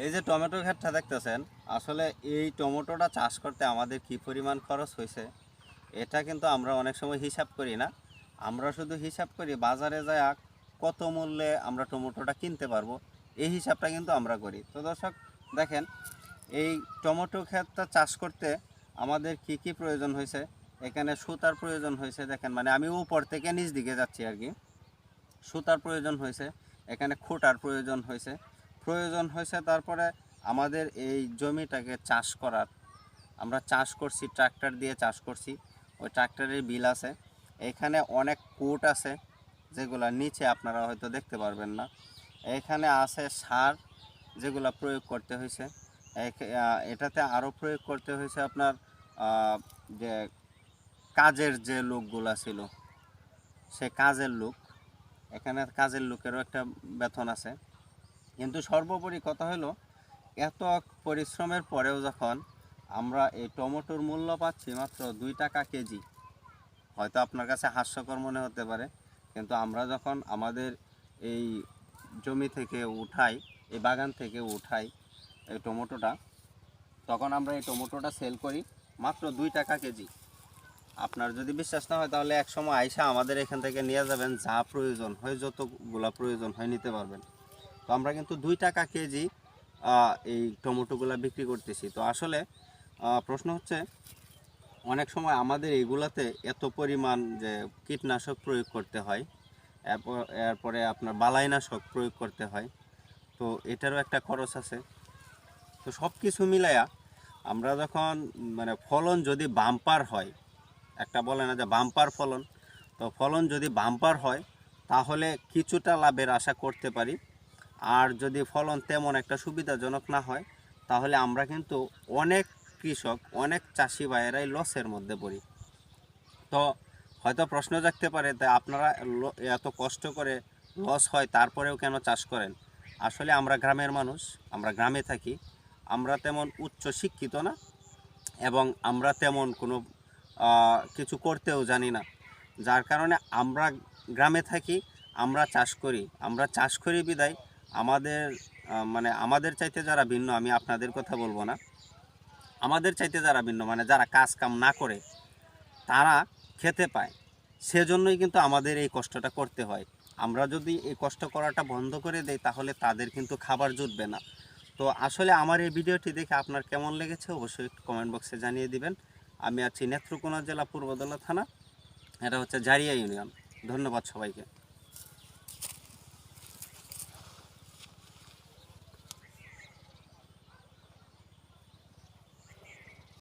এই যে টমেটো ক্ষেতটা দেখতেছেন, আসলে এই টমেটোটা চাষ করতে আমাদের কি পরিমাণ খরচ হয়েছে এটা কিন্তু আমরা অনেক সময় হিসাব করি না। আমরা শুধু হিসাব করি বাজারে যায় কত মূল্যে আমরা টমেটোটা কিনতে পারবো, এই হিসাবটা কিন্তু আমরা করি। তো দর্শক দেখেন, এই টমেটো ক্ষেতটা চাষ করতে আমাদের কি কি প্রয়োজন হয়েছে। এখানে সুতার প্রয়োজন হয়েছে, দেখেন মানে আমি উপর থেকে নিচ দিকে যাচ্ছি আর কি। সুতার প্রয়োজন হয়েছে, এখানে খুঁটার প্রয়োজন হয়েছে, তারপরে আমাদের এই জমিটাকে চাষ করার, আমরা চাষ করছি ট্রাক্টর দিয়ে চাষ করছি, ওই ট্রাক্টরের বিল আছে। এখানে অনেক কোট আছে যেগুলো নিচে আপনারা হয়তো দেখতে পারবেন না। এখানে আছে সার যেগুলো প্রয়োগ করতে হয়েছে। এটাতে আরও প্রয়োগ করতে হয়েছে আপনার যে কাজের যে লোকগুলা ছিল, সে কাজের লোক, এখানে কাজের লোকেরও একটা বেতন আছে। কিন্তু সর্বোপরি কথা হলো, এত পরিশ্রমের পরেও যখন আমরা এই টমেটোর মূল্য পাচ্ছি মাত্র 2 টাকা কেজি, হয়তো আপনার কাছে হাস্যকর মনে হতে পারে, কিন্তু আমরা যখন আমাদের এই জমি থেকে উঠাই, এই বাগান থেকে উঠাই এই টমেটোটা, তখন আমরা এই টমেটোটা সেল করি মাত্র 2 টাকা কেজি। আপনার যদি বিশ্বাস না হয় তাহলে এক সময় আইসা আমাদের এখান থেকে নিয়ে যাবেন, যা প্রয়োজন হয় যতগুলা প্রয়োজন হয় নিতে পারবেন। তো আমরা কিন্তু 2 টাকা কেজি এই টমেটোগুলা বিক্রি করতেছি। তো আসলে প্রশ্ন হচ্ছে, অনেক সময় আমাদের এইগুলাতে এত পরিমাণ যে কীটনাশক প্রয়োগ করতে হয়, এরপরে আপনার বালাইনাশক প্রয়োগ করতে হয়, তো এটারও একটা খরচ আছে। তো সব কিছু মিলায়া আমরা যখন মানে ফলন যদি বাম্পার হয়, একটা বলে না যে বাম্পার ফলন, তো ফলন যদি বাম্পার হয় তাহলে কিছুটা লাভের আশা করতে পারি। আর যদি ফলন তেমন একটা সুবিধাজনক না হয় তাহলে আমরা কিন্তু অনেক কৃষক, অনেক চাষি ভাইয়েরাই লসের মধ্যে পড়ি। তো হয়তো প্রশ্ন জাগতে পারে, তাই আপনারা এত কষ্ট করে লস হয় তারপরেও কেন চাষ করেন? আসলে আমরা গ্রামের মানুষ, আমরা গ্রামে থাকি, আমরা তেমন উচ্চ শিক্ষিত না, এবং আমরা তেমন কোনো কিছু করতেও জানি না। যার কারণে আমরা গ্রামে থাকি, আমরা চাষ করি বিদায় আমাদের মানে আমাদের চাইতে যারা ভিন্ন, আমি আপনাদের কথা বলবো না, আমাদের চাইতে যারা ভিন্ন মানে যারা কাজ কাম না করে তারা খেতে পায়, সেজন্যই কিন্তু আমাদের এই কষ্টটা করতে হয়। আমরা যদি এই কষ্ট করাটা বন্ধ করে দেই তাহলে তাদের কিন্তু খাবার জুটবে না। তো আসলে আমার এই ভিডিওটি দেখে আপনার কেমন লেগেছে অবশ্যই কমেন্ট বক্সে জানিয়ে দিবেন। আমি আছি নেত্রকোনা জেলা পূর্বদলা থানা, এটা হচ্ছে জারিয়া ইউনিয়ন। ধন্যবাদ সবাইকে।